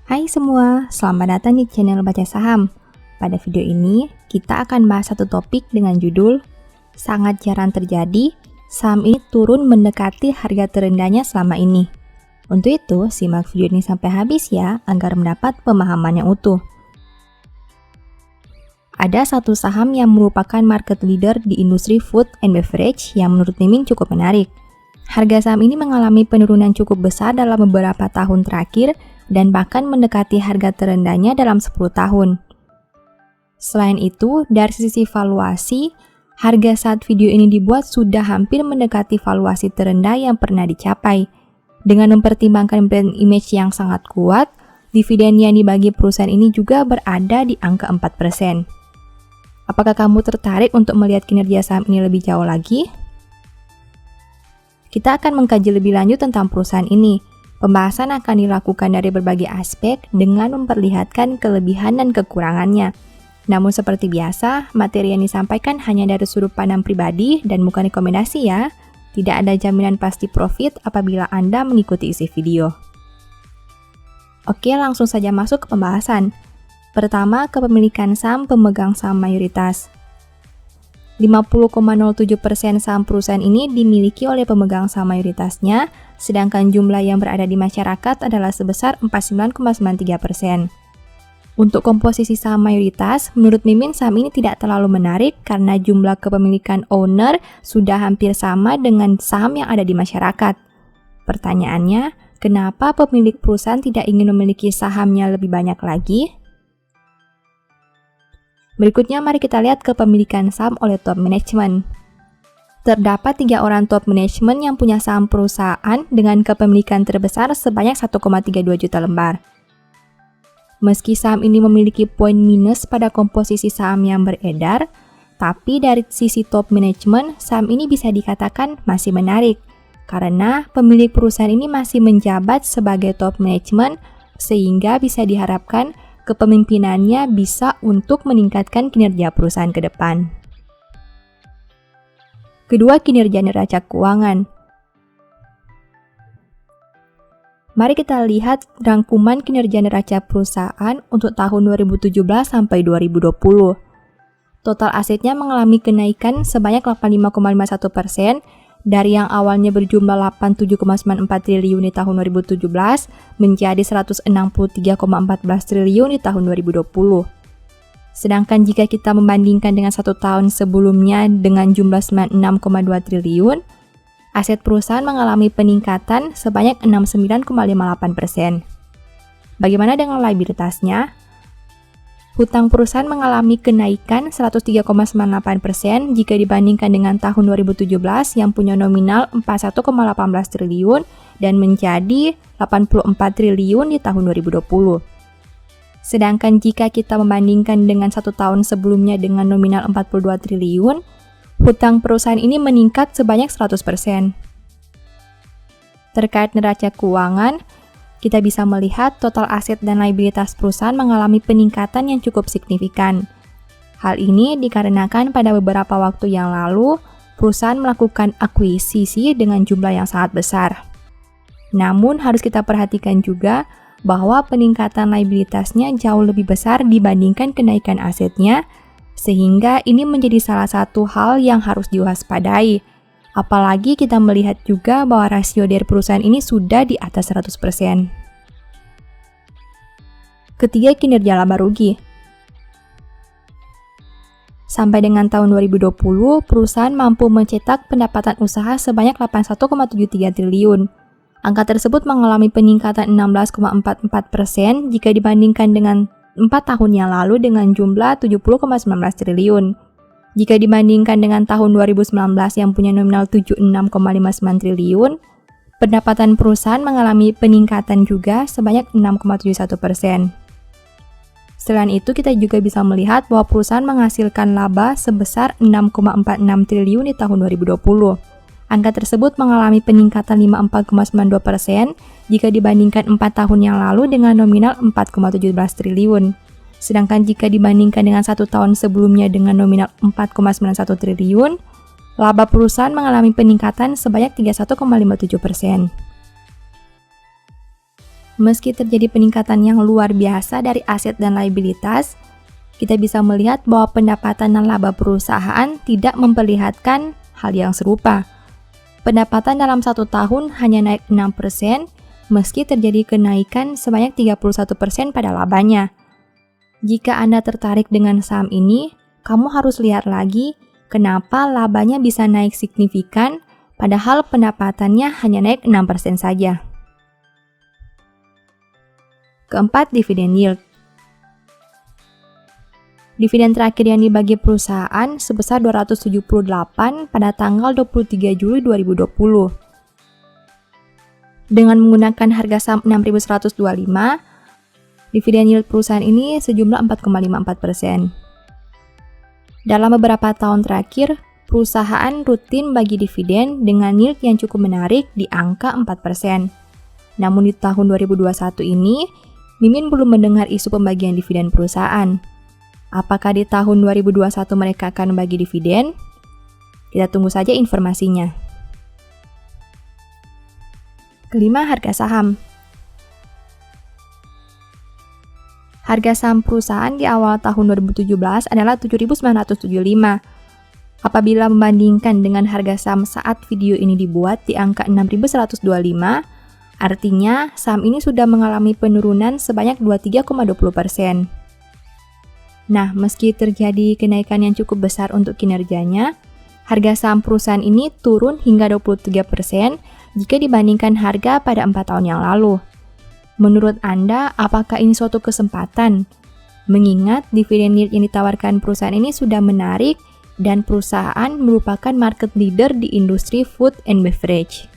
Hai semua, selamat datang di channel Baca Saham. Pada video ini, kita akan bahas satu topik dengan judul Sangat jarang terjadi, saham ini turun mendekati harga terendahnya selama ini. Untuk itu, simak video ini sampai habis ya, agar mendapat pemahaman yang utuh. Ada satu saham yang merupakan market leader di industri food and beverage yang menurut Mimin cukup menarik. Harga saham ini mengalami penurunan cukup besar dalam beberapa tahun terakhir dan bahkan mendekati harga terendahnya dalam 10 tahun. Selain itu, dari sisi valuasi, harga saat video ini dibuat sudah hampir mendekati valuasi terendah yang pernah dicapai. Dengan mempertimbangkan brand image yang sangat kuat, dividen yang dibagi perusahaan ini juga berada di angka 4%. Apakah kamu tertarik untuk melihat kinerja saham ini lebih jauh lagi? Kita akan mengkaji lebih lanjut tentang perusahaan ini. Pembahasan akan dilakukan dari berbagai aspek dengan memperlihatkan kelebihan dan kekurangannya. Namun seperti biasa, materi yang disampaikan hanya dari sudut pandang pribadi dan bukan rekomendasi ya. Tidak ada jaminan pasti profit apabila Anda mengikuti isi video. Oke, langsung saja masuk ke pembahasan. Pertama, kepemilikan saham pemegang saham mayoritas. 50,07% saham perusahaan ini dimiliki oleh pemegang saham mayoritasnya, sedangkan jumlah yang berada di masyarakat adalah sebesar 49,93%. Untuk komposisi saham mayoritas, menurut Mimin saham ini tidak terlalu menarik karena jumlah kepemilikan owner sudah hampir sama dengan saham yang ada di masyarakat. Pertanyaannya, kenapa pemilik perusahaan tidak ingin memiliki sahamnya lebih banyak lagi? Berikutnya mari kita lihat kepemilikan saham oleh top management. Terdapat 3 orang top management yang punya saham perusahaan dengan kepemilikan terbesar sebanyak 1,32 juta lembar. Meski saham ini memiliki poin minus pada komposisi saham yang beredar, tapi dari sisi top management, saham ini bisa dikatakan masih menarik karena pemilik perusahaan ini masih menjabat sebagai top management sehingga bisa diharapkan kepemimpinannya bisa untuk meningkatkan kinerja perusahaan ke depan. Kedua, kinerja neraca keuangan. Mari kita lihat rangkuman kinerja neraca perusahaan untuk tahun 2017 sampai 2020. Total asetnya mengalami kenaikan sebanyak 85,51%, dari yang awalnya berjumlah 87,94 triliun di tahun 2017 menjadi 163,14 triliun di tahun 2020. Sedangkan jika kita membandingkan dengan satu tahun sebelumnya dengan jumlah 96,2 triliun, aset perusahaan mengalami peningkatan sebanyak 69,58%. Bagaimana dengan liabilitasnya? Hutang perusahaan mengalami kenaikan 103,98% jika dibandingkan dengan tahun 2017 yang punya nominal 41,18 triliun dan menjadi 84 triliun di tahun 2020. Sedangkan jika kita membandingkan dengan satu tahun sebelumnya dengan nominal 42 triliun, hutang perusahaan ini meningkat sebanyak 100%. Terkait neraca keuangan, kita bisa melihat total aset dan liabilitas perusahaan mengalami peningkatan yang cukup signifikan. Hal ini dikarenakan pada beberapa waktu yang lalu, perusahaan melakukan akuisisi dengan jumlah yang sangat besar. Namun harus kita perhatikan juga bahwa peningkatan liabilitasnya jauh lebih besar dibandingkan kenaikan asetnya, sehingga ini menjadi salah satu hal yang harus diwaspadai. Apalagi kita melihat juga bahwa rasio dari perusahaan ini sudah di atas 100%. Ketiga, kinerja laba rugi. Sampai dengan tahun 2020, perusahaan mampu mencetak pendapatan usaha sebanyak 81,73 triliun. Angka tersebut mengalami peningkatan 16,44% jika dibandingkan dengan 4 tahun yang lalu dengan jumlah 70,19 triliun. Jika dibandingkan dengan tahun 2019 yang punya nominal 76,59 triliun, pendapatan perusahaan mengalami peningkatan juga sebanyak 6,71%. Selain itu, kita juga bisa melihat bahwa perusahaan menghasilkan laba sebesar 6,46 triliun di tahun 2020. Angka tersebut mengalami peningkatan 54,92% jika dibandingkan 4 tahun yang lalu dengan nominal 4,17 triliun. Sedangkan jika dibandingkan dengan satu tahun sebelumnya dengan nominal 4,91 triliun, laba perusahaan mengalami peningkatan sebanyak 31,57%. Meski terjadi peningkatan yang luar biasa dari aset dan liabilitas, kita bisa melihat bahwa pendapatan dan laba perusahaan tidak memperlihatkan hal yang serupa. Pendapatan dalam 1 tahun hanya naik 6%, meski terjadi kenaikan sebanyak 31% pada labanya. Jika Anda tertarik dengan saham ini, kamu harus lihat lagi kenapa labanya bisa naik signifikan, padahal pendapatannya hanya naik 6% saja. Keempat, dividen yield. Dividen terakhir yang dibagi perusahaan sebesar 278 pada tanggal 23 Juli 2020. Dengan menggunakan harga saham 6.125, dividen yield perusahaan ini sejumlah 4,54%. Dalam beberapa tahun terakhir, perusahaan rutin bagi dividen dengan yield yang cukup menarik di angka 4%. Namun di tahun 2021 ini, Mimin belum mendengar isu pembagian dividen perusahaan. Apakah di tahun 2021 mereka akan membagi dividen? Kita tunggu saja informasinya. Kelima, harga saham. Harga saham perusahaan di awal tahun 2017 adalah 7.975. Apabila membandingkan dengan harga saham saat video ini dibuat di angka 6.125, artinya saham ini sudah mengalami penurunan sebanyak 23,20%. Nah, meski terjadi kenaikan yang cukup besar untuk kinerjanya, harga saham perusahaan ini turun hingga 23% jika dibandingkan harga pada 4 tahun yang lalu. Menurut Anda, apakah ini suatu kesempatan? Mengingat dividen yield yang ditawarkan perusahaan ini sudah menarik dan perusahaan merupakan market leader di industri food and beverage.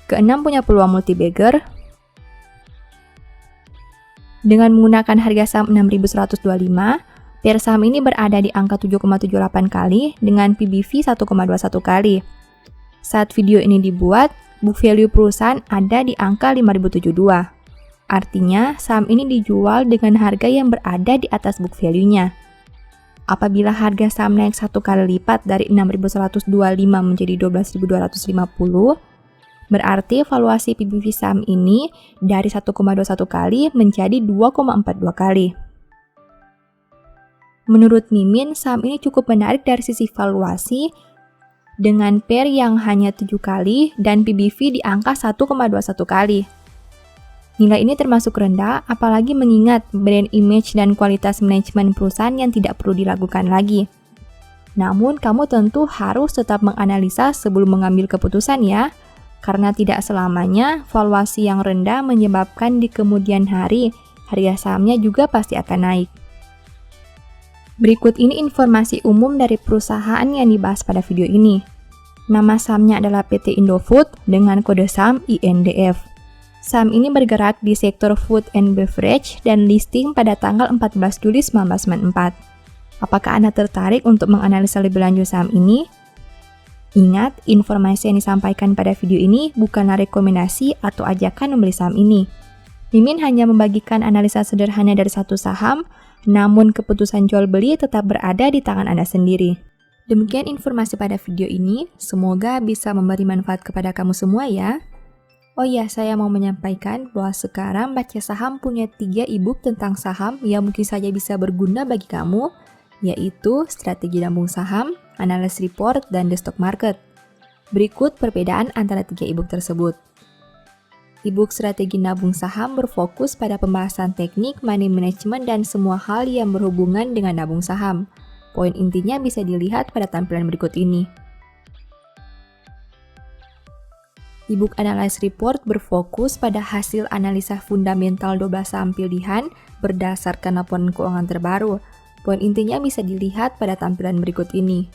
Keenam, punya peluang multi-bagger. Dengan menggunakan harga saham 6.125, PER saham ini berada di angka 7,78 kali dengan PBV 1,21 kali. Saat video ini dibuat, book value perusahaan ada di angka 5.072. Artinya, saham ini dijual dengan harga yang berada di atas book value-nya. Apabila harga saham naik 1 kali lipat dari 6.125 menjadi 12.250, berarti valuasi PBV saham ini dari 1,21 kali menjadi 2,42 kali. Menurut Mimin, saham ini cukup menarik dari sisi valuasi dengan PER yang hanya 7 kali dan PBV di angka 1,21 kali. Nilai ini termasuk rendah, apalagi mengingat brand image dan kualitas manajemen perusahaan yang tidak perlu diragukan lagi. Namun, kamu tentu harus tetap menganalisa sebelum mengambil keputusan ya, karena tidak selamanya valuasi yang rendah menyebabkan di kemudian hari harga sahamnya juga pasti akan naik. Berikut ini informasi umum dari perusahaan yang dibahas pada video ini. Nama sahamnya adalah PT Indofood dengan kode saham INDF. Saham ini bergerak di sektor food and beverage dan listing pada tanggal 14 Juli 1994. Apakah Anda tertarik untuk menganalisa lebih lanjut saham ini? Ingat, informasi yang disampaikan pada video ini bukanlah rekomendasi atau ajakan membeli saham ini. Mimin hanya membagikan analisa sederhana dari satu saham, namun keputusan jual beli tetap berada di tangan Anda sendiri. Demikian informasi pada video ini, semoga bisa memberi manfaat kepada kamu semua ya. Oh iya, saya mau menyampaikan bahwa sekarang Baca Saham punya 3 e-book tentang saham yang mungkin saja bisa berguna bagi kamu, yaitu Strategi Nabung Saham, Analysis Report, dan The Stock Market. Berikut perbedaan antara 3 e-book tersebut. E-book Strategi Nabung Saham berfokus pada pembahasan teknik, money management, dan semua hal yang berhubungan dengan nabung saham. Poin intinya bisa dilihat pada tampilan berikut ini. E-book Analysis Report berfokus pada hasil analisa fundamental 12 saham pilihan berdasarkan laporan keuangan terbaru. Poin intinya bisa dilihat pada tampilan berikut ini.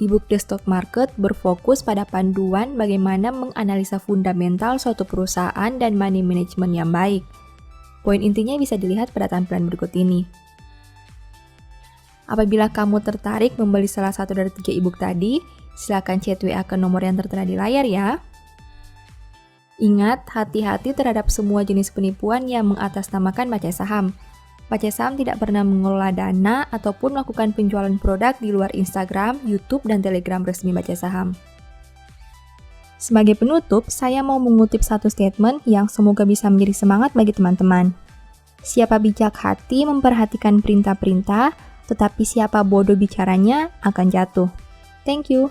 E-book The Stock Market berfokus pada panduan bagaimana menganalisa fundamental suatu perusahaan dan money management yang baik. Poin intinya bisa dilihat pada tampilan berikut ini. Apabila kamu tertarik membeli salah satu dari 3 e-book tadi, silakan chat WA ke nomor yang tertera di layar ya. Ingat, hati-hati terhadap semua jenis penipuan yang mengatasnamakan Baca Saham. Baca Saham tidak pernah mengelola dana ataupun melakukan penjualan produk di luar Instagram, YouTube, dan Telegram resmi Baca Saham. Sebagai penutup, saya mau mengutip satu statement yang semoga bisa menjadi semangat bagi teman-teman. Siapa bijak hati memperhatikan perintah-perintah, tetapi siapa bodoh bicaranya akan jatuh. Thank you.